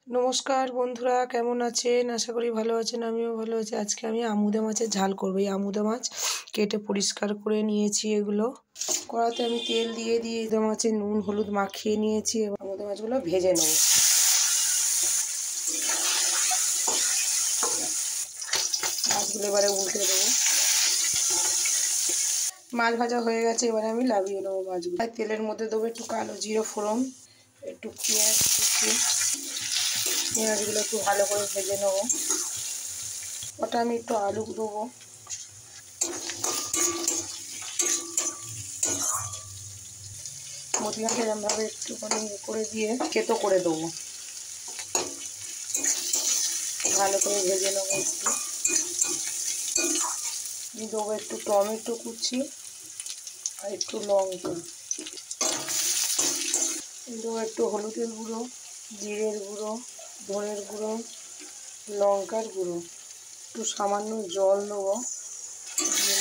নমস্কার বন্ধুরা, কেমন আছেন? আশা করি ভালো আছেন। আমিও ভালো আছি। আজকে আমি আমুদা মাছের ঝাল করব। এই আমুদা মাছ কেটে পরিষ্কার করে নিয়েছি। এগুলো কড়াতে আমি তেল দিয়ে আমুদা মাছে নুন হলুদ মাখিয়ে নিয়েছি এবং আমুদা মাছগুলো ভেজে নেব। মাছগুলো এবারে উল্টে দেবো। মাছ ভাজা হয়ে গেছে, এবারে আমি নামিয়ে নেবো মাছগুলো। তেলের মধ্যে দেবো একটু কালো জিরে ফোড়ন, একটু পেঁয়াজ কুচি। পেঁয়াজগুলো একটু ভালো করে ভেজে নেবো। ওটা আমি একটু আলু দেবো। মশলাকে এরমভাবে একটুখানি করে দিয়ে থেতো করে দেবো। ভালো করে ভেজে নেবো। একটু দেবো একটু টমেটো কুচি আর একটু লঙ্কা। দেবো একটু হলুদের গুঁড়ো, জিরের গুঁড়ো, ধনের গুঁড়ো, লঙ্কার গুঁড়ো, একটু সামান্য জল দেবো।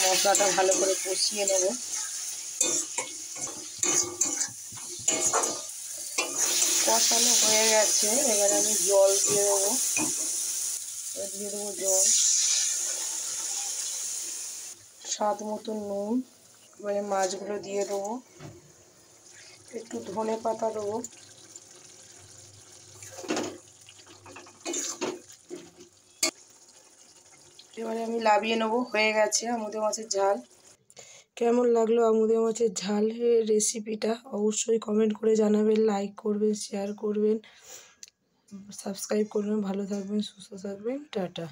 মশলাটা ভালো করে কষিয়ে নেবো। কষানো হয়ে গেছে, এবার আমি জল দিয়ে দেবো। দিয়ে দেবো জল, স্বাদ মতো নুন। এবারে মাছগুলো দিয়ে দেবো, একটু ধনে পাতা দেবো। এবারে আমি নামিয়ে নেবো। হয়ে গেছে আমুদা মাছের ঝাল। কেমন লাগলো আমুদা মাছের ঝালের রেসিপিটা অবশ্যই কমেন্ট করে জানাবেন, লাইক করবেন, শেয়ার করবেন, সাবস্ক্রাইব করবেন। ভালো থাকবেন, সুস্থ থাকবেন। টাটা।